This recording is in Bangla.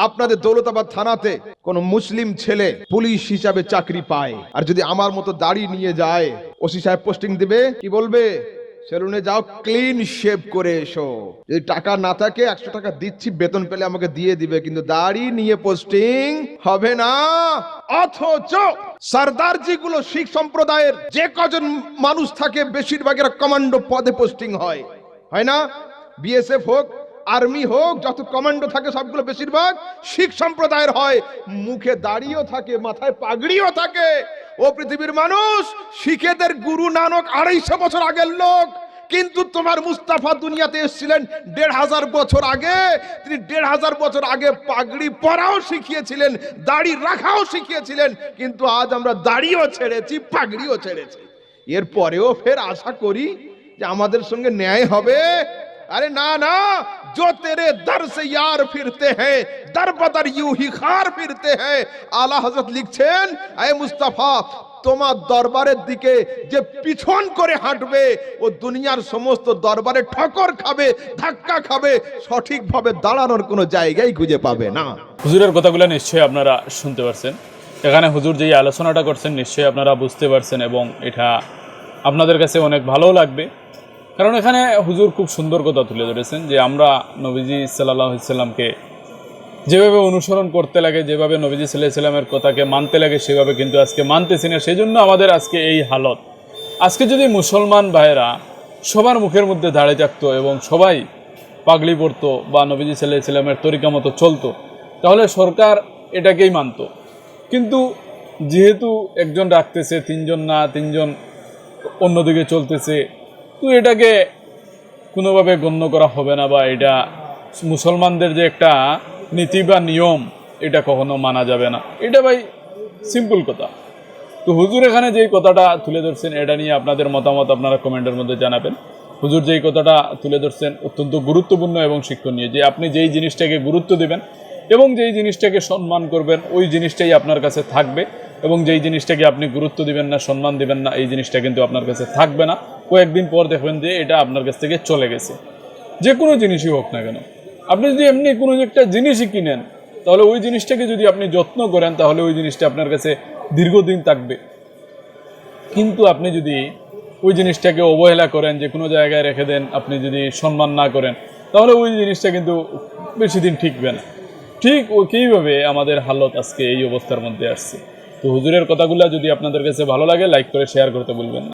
আপনাদের দৌলতাবাদ থানাতে কোন মুসলিম ছেলে পুলিশ হিসাবে চাকরি পায়, আর যদি আমার মতো দাড়ি নিয়ে যায়, ওসি সাহেব পোস্টিং দিবে, কি বলবে? সেলুনে যাও, ক্লিন শেভ করে এসো। যদি টাকা না থাকে 100 টাকা দিচ্ছি, বেতন পেলে আমাকে দিয়ে দিবে, কিন্তু দাড়ি নিয়ে পোস্টিং হবে না। অথচ সরদারজি গুলো শিখ সম্প্রদায়ের যে কজন মানুষ থাকে বেশিরভাগের কমান্ডো পদে পোস্টিং হয়, হয় না? বিএসএফ হোক, আর্মি হোক, যত কমান্ডো থাকে সবগুলো বেশিরভাগ শিখ সম্প্রদায়ের হয়। মুখে দাড়িও থাকে, মাথায় পাগড়িও থাকে। ও পৃথিবীর মানুষ, শিখেদের গুরু নানক 250 বছর আগের লোক, কিন্তু তোমার মুস্তাফা দুনিয়াতে এসেছিলেন 1500 বছর আগে। তিনি 1500 বছর আগে পাগড়ি পরাও শিখিয়েছিলেন, দাড়ি রাখাও শিখিয়েছিলেন, কিন্তু আজ আমরা দাড়িও ছেড়েছি, পাগড়িও ছেড়েছি। এর পরেও ফের আশা করি যে আমাদের সঙ্গে ন্যায় হবে। अरे ना ना, जो तेरे दर से यार फिरते हैं, दर बदर यूं ही खार फिरते हैं। आला हजरत लिखছেন, আয় মুস্তাফা, তোমার দরবারের দিকে যে পিছন করে হাঁটবে, ও দুনিয়ার সমস্ত দরবারে ঠকর খাবে, ধাক্কা খাবে, সঠিকভাবে দাঁড়ানোর কোনো জায়গায় খুঁজে পাবে না। হুজুরের কথাগুলো নিশ্চয়ই আপনারা শুনতে পারছেন। এখানে হুজুর যেই আলোচনাটা করছেন নিশ্চয়ই আপনারা বুঝতে পারছেন, এবং এটা আপনাদের কাছে অনেক ভালো লাগবে। কারণ এখানে হুজুর খুব সুন্দর কথা তুলে ধরেছেন যে আমরা নবীজি সাল্লাল্লাহু আলাইহি সাল্লামকে যেভাবে অনুসরণ করতে লাগে, যেভাবে নবীজি সাল্লাল্লাহু আলাইহি সাল্লামের কথাকে মানতে লাগে, সেভাবে কিন্তু আজকে মানতেছি না। সেই জন্য আমাদের আজকে এই হালত। আজকে যদি মুসলমান ভাইয়েরা সবার মুখের মধ্যে দাঁড়িয়ে থাকতো এবং সবাই পাগড়ি পরতো বা নবীজি সাল্লাল্লাহু আলাইহি সাল্লামের তরিকা মতো চলতো, তাহলে সরকার এটাকেই মানত। কিন্তু যেহেতু একজন রাখতেছে, তিনজন না, তিনজন অন্যদিকে চলতেছে, তো এটাকে কোনোভাবে গণ্য করা হবে না, বা এটা মুসলমানদের যে একটা নীতি বা নিয়ম, এটা কখনো মানা যাবে না। এটা ভাই সিম্পল কথা। তো হুজুর এখানে যেই কথাটা তুলে ধরছেন, এটা নিয়ে আপনাদের মতামত আপনারা কমেন্টের মধ্যে জানাবেন। হুজুর যেই কথাটা তুলে ধরছেন অত্যন্ত গুরুত্বপূর্ণ এবং শিক্ষণীয়, যে আপনি যেই জিনিসটাকে গুরুত্ব দেবেন এবং যেই জিনিসটাকে সম্মান করবেন, ওই জিনিসটাই আপনার কাছে থাকবে, এবং যেই জিনিসটাকে আপনি গুরুত্ব দিবেন না, সম্মান দিবেন না, এই জিনিসটা কিন্তু আপনার কাছে থাকবে না। কয়েকদিন পর দেখবেন যে এটা আপনার কাছ থেকে চলে গেছে। যে কোনো জিনিসই হোক না কেন, আপনি যদি এমনি কোনো একটা জিনিসই কিনেন, তাহলে ওই জিনিসটাকে যদি আপনি যত্ন করেন, তাহলে ওই জিনিসটা আপনার কাছে দীর্ঘদিন থাকবে। কিন্তু আপনি যদি ওই জিনিসটাকে অবহেলা করেন, যে কোনো জায়গায় রেখে দেন, আপনি যদি সম্মান না করেন, তাহলে ওই জিনিসটা কিন্তু বেশি দিন টিকবে না। ঠিক ওইভাবে আমাদের হালত আজকে এই অবস্থার মধ্যে আসছে। তো হুজুরের কথাগুলো যদি আপনাদের কাছে ভালো লাগে, লাইক করে শেয়ার করতে ভুলবেন না।